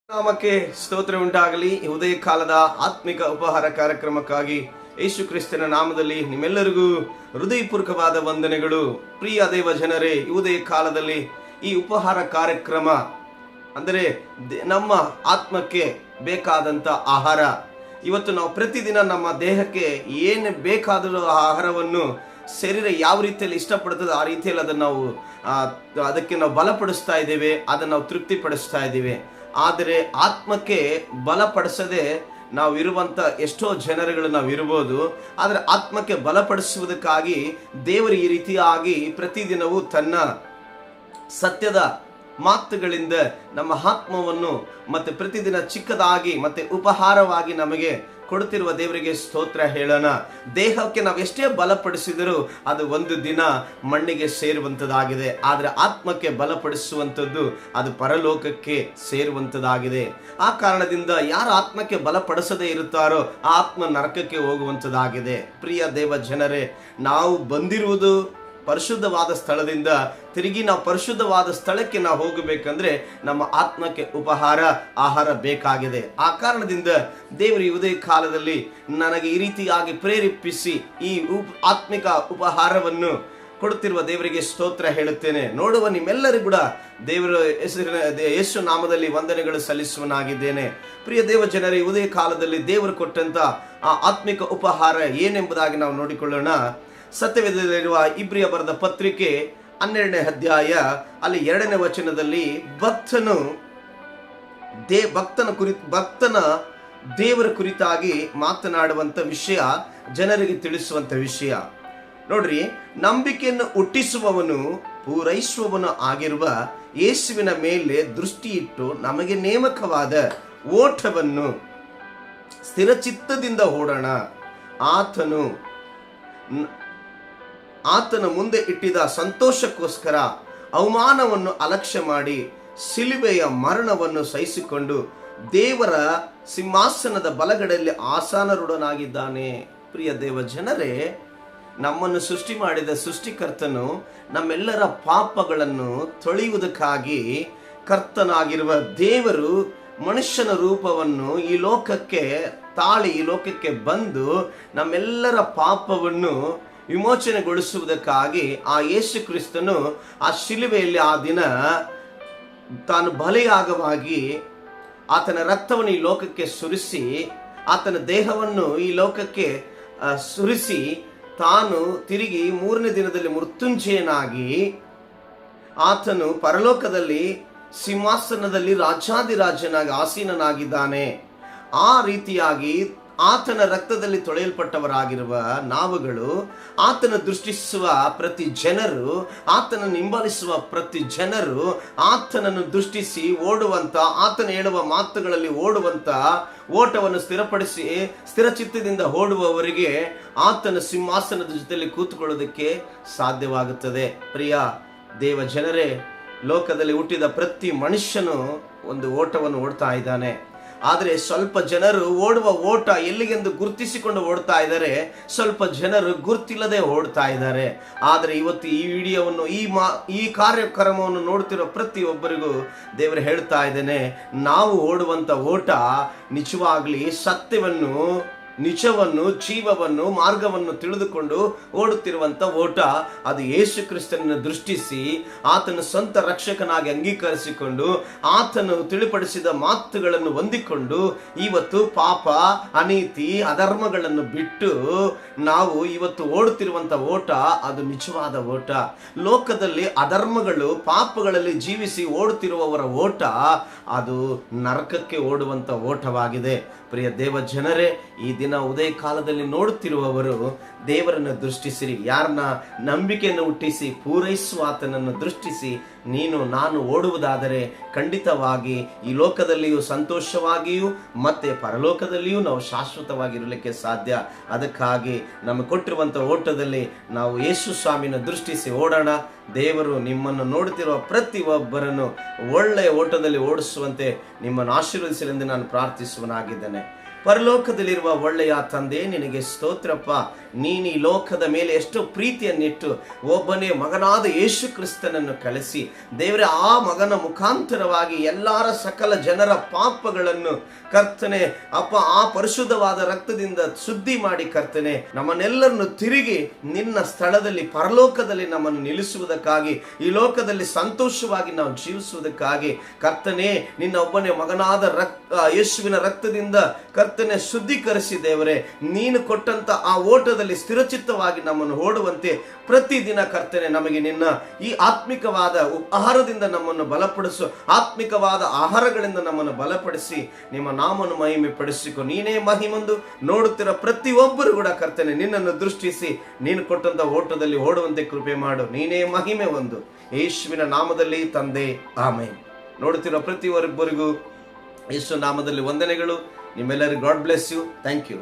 ನಾಮಕ್ಕೆ ಸ್ತೋತ್ರ ಉಂಟಾಗಲಿ. ಉದಯ ಕಾಲದ ಆತ್ಮಿಕ ಉಪಹಾರ ಕಾರ್ಯಕ್ರಮಕ್ಕಾಗಿ ಯೇಸು ಕ್ರಿಸ್ತನ ನಾಮದಲ್ಲಿ ನಿಮ್ಮೆಲ್ಲರಿಗೂ ಹೃದಯಪೂರ್ವಕವಾದ ವಂದನೆಗಳು. ಪ್ರಿಯ ದೇವ ಜನರೇ, ಉದಯ ಕಾಲದಲ್ಲಿ ಈ ಉಪಹಾರ ಕಾರ್ಯಕ್ರಮ ಅಂದರೆ ನಮ್ಮ ಆತ್ಮಕ್ಕೆ ಬೇಕಾದಂಥ ಆಹಾರ. ಇವತ್ತು ನಾವು ಪ್ರತಿದಿನ ನಮ್ಮ ದೇಹಕ್ಕೆ ಏನು ಬೇಕಾದರೂ ಆ ಆಹಾರವನ್ನು ಶರೀರ ಯಾವ ರೀತಿಯಲ್ಲಿ ಇಷ್ಟಪಡ್ತದೆ ಆ ರೀತಿಯಲ್ಲಿ ಅದಕ್ಕೆ ನಾವು ಬಲಪಡಿಸ್ತಾ ಇದ್ದೇವೆ, ಅದನ್ನು ನಾವು ತೃಪ್ತಿಪಡಿಸ್ತಾ ಇದ್ದೇವೆ. ಆದರೆ ಆತ್ಮಕ್ಕೆ ಬಲಪಡಿಸದೆ ನಾವು ಇರುವಂಥ ಎಷ್ಟೋ ಜನರುಗಳು ನಾವು ಇರ್ಬೋದು. ಆದರೆ ಆತ್ಮಕ್ಕೆ ಬಲಪಡಿಸುವುದಕ್ಕಾಗಿ ದೇವರು ಈ ರೀತಿಯಾಗಿ ಪ್ರತಿದಿನವೂ ತನ್ನ ಸತ್ಯದ ಮಾತುಗಳಿಂದ ನಮ್ಮ ಆತ್ಮವನ್ನು ಮತ್ತೆ ಪ್ರತಿದಿನ ಚಿಕ್ಕದಾಗಿ ಮತ್ತೆ ಉಪಹಾರವಾಗಿ ನಮಗೆ ಕೊಡುತ್ತಿರುವ ದೇವರಿಗೆ ಸ್ತೋತ್ರ ಹೇಳೋಣ. ದೇಹಕ್ಕೆ ನಾವು ಎಷ್ಟೇ ಬಲಪಡಿಸಿದರೂ ಅದು ಒಂದು ದಿನ ಮಣ್ಣಿಗೆ ಸೇರುವಂಥದ್ದಾಗಿದೆ. ಆದರೆ ಆತ್ಮಕ್ಕೆ ಬಲಪಡಿಸುವಂಥದ್ದು ಅದು ಪರಲೋಕಕ್ಕೆ ಸೇರುವಂಥದ್ದಾಗಿದೆ. ಆ ಕಾರಣದಿಂದ ಯಾರು ಆತ್ಮಕ್ಕೆ ಬಲಪಡಿಸದೇ ಇರುತ್ತಾರೋ ಆ ಆತ್ಮ ನರಕಕ್ಕೆ ಹೋಗುವಂಥದ್ದಾಗಿದೆ. ಪ್ರಿಯ ದೇವ ಜನರೇ, ನಾವು ಬಂದಿರುವುದು ಪರಿಶುದ್ಧವಾದ ಸ್ಥಳದಿಂದ ತಿರುಗಿ ನಾವು ಪರಿಶುದ್ಧವಾದ ಸ್ಥಳಕ್ಕೆ ನಾವು ಹೋಗಬೇಕಂದ್ರೆ ನಮ್ಮ ಆತ್ಮಕ್ಕೆ ಆಹಾರ ಬೇಕಾಗಿದೆ. ಆ ಕಾರಣದಿಂದ ದೇವರು ಈ ಉದಯ ಕಾಲದಲ್ಲಿ ನನಗೆ ಈ ರೀತಿಯಾಗಿ ಪ್ರೇರೇಪಿಸಿ ಈ ಆತ್ಮಿಕ ಉಪಹಾರವನ್ನು ಕೊಡುತ್ತಿರುವ ದೇವರಿಗೆ ಸ್ತೋತ್ರ ಹೇಳುತ್ತೇನೆ. ನೋಡುವ ನಿಮ್ಮೆಲ್ಲರಿಗೂ ಕೂಡ ದೇವರ ಹೆಸರಿನ ಯೇಸು ನಾಮದಲ್ಲಿ ವಂದನೆಗಳು ಸಲ್ಲಿಸುವನಾಗಿದ್ದೇನೆ. ಪ್ರಿಯ ದೇವ ಜನರೇ, ಉದಯ ಕಾಲದಲ್ಲಿ ದೇವರು ಕೊಟ್ಟಂತ ಆ ಆತ್ಮಿಕ ಉಪಹಾರ ಏನೆಂಬುದಾಗಿ ನಾವು ನೋಡಿಕೊಳ್ಳೋಣ. ಸತ್ಯವೇದದಲ್ಲಿರುವ ಇಬ್ರಿಯ ಬರೆದ ಪತ್ರಿಕೆ 12ನೇ ಅಧ್ಯಾಯ ಅಲ್ಲಿ 2ನೇ ವಚನದಲ್ಲಿ ಭಕ್ತನ ದೇವರ ಕುರಿತಾಗಿ ಮಾತನಾಡುವಂತ ವಿಷಯ, ಜನರಿಗೆ ತಿಳಿಸುವಂತ ವಿಷಯ. ನೋಡ್ರಿ, ನಂಬಿಕೆಯನ್ನು ಹುಟ್ಟಿಸುವವನು ಪೂರೈಸುವವನು ಆಗಿರುವ ಯೇಸುವಿನ ಮೇಲೆ ದೃಷ್ಟಿ ಇಟ್ಟು ನಮಗೆ ನೇಮಕವಾದ ಓಟವನ್ನು ಸ್ಥಿರಚಿತ್ತದಿಂದ ಓಡೋಣ. ಆತನ ಮುಂದೆ ಇಟ್ಟಿದ್ದ ಸಂತೋಷಕ್ಕೋಸ್ಕರ ಅವಮಾನವನ್ನು ಅಲಕ್ಷ್ಯ ಮಾಡಿ ಶಿಲುಬೆಯ ಮರಣವನ್ನು ಸಹಿಸಿಕೊಂಡು ದೇವರ ಸಿಂಹಾಸನದ ಬಲಗಡೆಯಲ್ಲಿ ಆಸನರೂಢನಾಗಿದ್ದಾನೆ. ಪ್ರಿಯ ದೇವ ಜನರೇ, ನಮ್ಮನ್ನು ಸೃಷ್ಟಿ ಮಾಡಿದ ಸೃಷ್ಟಿಕರ್ತನು ನಮ್ಮೆಲ್ಲರ ಪಾಪಗಳನ್ನು ತೊಳೆಯುವುದಕ್ಕಾಗಿ ಕರ್ತನಾಗಿರುವ ದೇವರು ಮನುಷ್ಯನ ರೂಪವನ್ನು ಈ ಲೋಕಕ್ಕೆ ತಾಳಿ ಈ ಲೋಕಕ್ಕೆ ಬಂದು ನಮ್ಮೆಲ್ಲರ ಪಾಪವನ್ನು ವಿಮೋಚನೆಗೊಳಿಸುವುದಕ್ಕಾಗಿ ಆ ಯೇಸು ಕ್ರಿಸ್ತನು ಆ ಶಿಲುಬೆಯಲ್ಲಿ ಆ ದಿನ ತಾನು ಬಲಿಯಾಗವಾಗಿ ಆತನ ರಕ್ತವನ್ನು ಈ ಲೋಕಕ್ಕೆ ಸುರಿಸಿ ಆತನ ದೇಹವನ್ನು ಈ ಲೋಕಕ್ಕೆ ಸುರಿಸಿ ತಾನು ತಿರುಗಿ 3ನೇ ದಿನದಲ್ಲಿ ಮೃತ್ಯುಂಜಯನಾಗಿ ಆತನು ಪರಲೋಕದಲ್ಲಿ ಸಿಂಹಾಸನದಲ್ಲಿ ರಾಜಾದಿರಾಜನಾಗಿ ಆಸೀನನಾಗಿದ್ದಾನೆ. ಆ ರೀತಿಯಾಗಿ ಆತನ ರಕ್ತದಲ್ಲಿ ತೊಳೆಯಲ್ಪಟ್ಟವರಾಗಿರುವ ನಾವುಗಳು ಆತನ ದೃಷ್ಟಿಸುವ ಪ್ರತಿ ಜನರು, ಆತನನ್ನು ಹಿಂಬಾಲಿಸುವ ಪ್ರತಿ ಜನರು ಆತನನ್ನು ದೃಷ್ಟಿಸಿ ಓಡುವಂತ, ಆತನ ಹೇಳುವ ಮಾತುಗಳಲ್ಲಿ ಓಡುವಂತ ಓಟವನ್ನು ಸ್ಥಿರಪಡಿಸಿ ಸ್ಥಿರಚಿತ್ತದಿಂದ ಓಡುವವರಿಗೆ ಆತನ ಸಿಂಹಾಸನದ ಜೊತೆಯಲ್ಲಿ ಕೂತುಕೊಳ್ಳೋದಕ್ಕೆ ಸಾಧ್ಯವಾಗುತ್ತದೆ. ಪ್ರಿಯ ದೇವ ಜನರೇ, ಲೋಕದಲ್ಲಿ ಹುಟ್ಟಿದ ಪ್ರತಿ ಮನುಷ್ಯನು ಒಂದು ಓಟವನ್ನು ಓಡ್ತಾ ಇದ್ದಾನೆ. ಆದರೆ ಸ್ವಲ್ಪ ಜನರು ಓಡುವ ಓಟ ಎಲ್ಲಿಗೆಂದು ಗುರುತಿಸಿಕೊಂಡು ಓಡ್ತಾ ಇದ್ದಾರೆ, ಸ್ವಲ್ಪ ಜನರು ಗುರುತಿಲ್ಲದೆ ಓಡ್ತಾ ಇದ್ದಾರೆ. ಆದರೆ ಇವತ್ತು ಈ ವಿಡಿಯೋವನ್ನು ಈ ಕಾರ್ಯಕ್ರಮವನ್ನು ನೋಡ್ತಿರೋ ಪ್ರತಿಯೊಬ್ಬರಿಗೂ ದೇವರು ಹೇಳ್ತಾ ಇದ್ದೇನೆ, ನಾವು ಓಡುವಂತ ಓಟ ನಿಜವಾಗ್ಲಿ ಸತ್ಯವನ್ನು, ನಿಜವನ್ನು, ಜೀವವನ್ನು, ಮಾರ್ಗವನ್ನು ತಿಳಿದುಕೊಂಡು ಓಡುತ್ತಿರುವಂತ ಓಟ. ಅದು ಯೇಸು ಕ್ರಿಸ್ತನನ್ನು ದೃಷ್ಟಿಸಿ ಆತನ ಸ್ವಂತ ರಕ್ಷಕನಾಗಿ ಅಂಗೀಕರಿಸಿಕೊಂಡು ಆತನು ತಿಳಿಪಡಿಸಿದ ಮಾತುಗಳನ್ನು ಹೊಂದಿಕೊಂಡು ಇವತ್ತು ಪಾಪ, ಅನೀತಿ, ಅಧರ್ಮಗಳನ್ನು ಬಿಟ್ಟು ನಾವು ಇವತ್ತು ಓಡುತ್ತಿರುವಂತ ಓಟ ಅದು ನಿಜವಾದ ಓಟ. ಲೋಕದಲ್ಲಿ ಅಧರ್ಮಗಳು, ಪಾಪಗಳಲ್ಲಿ ಜೀವಿಸಿ ಓಡುತ್ತಿರುವವರ ಓಟ ಅದು ನರಕಕ್ಕೆ ಓಡುವಂತ ಓಟವಾಗಿದೆ. ಪ್ರಿಯ ದೇವ ಜನರೇ, ಈ ದಿನ ಉದಯ ಕಾಲದಲ್ಲಿ ನೋಡುತ್ತಿರುವವರು ದೇವರನ್ನು ದೃಷ್ಟಿಸಿರಿ. ಯಾರನ್ನ ನಂಬಿಕೆಯನ್ನು ಹುಟ್ಟಿಸಿ ಪೂರೈಸುವ ಆತನನ್ನು ದೃಷ್ಟಿಸಿ ನಾನು ಓಡುವುದಾದರೆ ಖಂಡಿತವಾಗಿ ಈ ಲೋಕದಲ್ಲಿಯೂ ಸಂತೋಷವಾಗಿಯೂ ಮತ್ತೆ ಪರಲೋಕದಲ್ಲಿಯೂ ನಾವು ಶಾಶ್ವತವಾಗಿರಲಿಕ್ಕೆ ಸಾಧ್ಯ. ಅದಕ್ಕಾಗಿ ನಮಗೆ ಕೊಟ್ಟಿರುವಂಥ ಓಟದಲ್ಲಿ ನಾವು ಯೇಸು ಸ್ವಾಮಿನ ದೃಷ್ಟಿಸಿ ಓಡೋಣ. ದೇವರು ನಿಮ್ಮನ್ನು ನೋಡುತ್ತಿರುವ ಪ್ರತಿಯೊಬ್ಬರನ್ನು ಒಳ್ಳೆಯ ಓಟದಲ್ಲಿ ಓಡಿಸುವಂತೆ ನಿಮ್ಮನ್ನು ಆಶೀರ್ವದಿಸಲೆಂದು ನಾನು ಪ್ರಾರ್ಥಿಸುವನಾಗಿದ್ದೇನೆ. ಪರಲೋಕದಲ್ಲಿರುವ ಒಳ್ಳೆಯ ತಂದೆ, ನಿನಗೆ ಸ್ತೋತ್ರಪ್ಪ. ನೀನು ಈ ಲೋಕದ ಮೇಲೆ ಎಷ್ಟು ಪ್ರೀತಿಯನ್ನಿಟ್ಟು ಒಬ್ಬನೇ ಮಗನಾದ ಯೇಸು ಕ್ರಿಸ್ತನನ್ನು ಕಳಿಸಿ ದೇವರೇ, ಆ ಮಗನ ಮುಖಾಂತರವಾಗಿ ಎಲ್ಲರ ಸಕಲ ಜನರ ಪಾಪಗಳನ್ನು ಕರ್ತನೆ ಅಪ್ಪ ಆ ಪರಿಶುದ್ಧವಾದ ರಕ್ತದಿಂದ ಶುದ್ಧಿ ಮಾಡಿ ಕರ್ತನೆ ನಮ್ಮನ್ನೆಲ್ಲರನ್ನು ತಿರುಗಿ ನಿನ್ನ ಸ್ಥಳದಲ್ಲಿ ಪರಲೋಕದಲ್ಲಿ ನಮ್ಮನ್ನು ನಿಲ್ಲಿಸುವುದಕ್ಕಾಗಿ, ಈ ಲೋಕದಲ್ಲಿ ಸಂತೋಷವಾಗಿ ನಾವು ಜೀವಿಸುವುದಕ್ಕಾಗಿ ಕರ್ತನೆ ನಿನ್ನ ಒಬ್ಬನೇ ಮಗನಾದ ಯೇಸುವಿನ ರಕ್ತದಿಂದ ಕರ್ತನೆ ಶುದ್ಧೀಕರಿಸಿ ದೇವರೇ, ನೀನು ಕೊಟ್ಟಂತ ಆ ಓಟದಲ್ಲಿ ಸ್ಥಿರಚಿತ್ತವಾಗಿ ನಮ್ಮನ್ನು ಓಡುವಂತೆ ಪ್ರತಿದಿನ ಕರ್ತನೆ ನಮಗೆ ನಿನ್ನ ಈ ಆತ್ಮಿಕವಾದ ಆಹಾರದಿಂದ ನಮ್ಮನ್ನು ಬಲಪಡಿಸು, ಆತ್ಮಿಕವಾದ ಆಹಾರಗಳಿಂದ ನಮ್ಮನ್ನು ಬಲಪಡಿಸಿ ನಿಮ್ಮ ನಾಮವನ್ನು ಮಹಿಮೆ ಪಡಿಸಿಕೊ. ನೀನೇ ಮಹಿಮಂದು ನೋಡುತ್ತಿರೋ ಪ್ರತಿಯೊಬ್ಬರು ಕೂಡ ಕರ್ತನೆ ನಿನ್ನನ್ನು ದೃಷ್ಟಿಸಿ ನೀನು ಕೊಟ್ಟಂತ ಓಟದಲ್ಲಿ ಓಡುವಂತೆ ಕೃಪೆ ಮಾಡು. ನೀನೇ ಮಹಿಮೆ ಒಂದು ಯೇಸುವಿನ ನಾಮದಲ್ಲಿ ತಂದೆ, ಆಮೇನ್. ನೋಡುತ್ತಿರೋ ಪ್ರತಿಯೊಬ್ಬರಿಗೂ ಯೇಸು ನಾಮದಲ್ಲಿ ವಂದನೆಗಳು. ನಿಮ್ಮೆಲ್ಲರಿಗೂ God bless you. Thank you.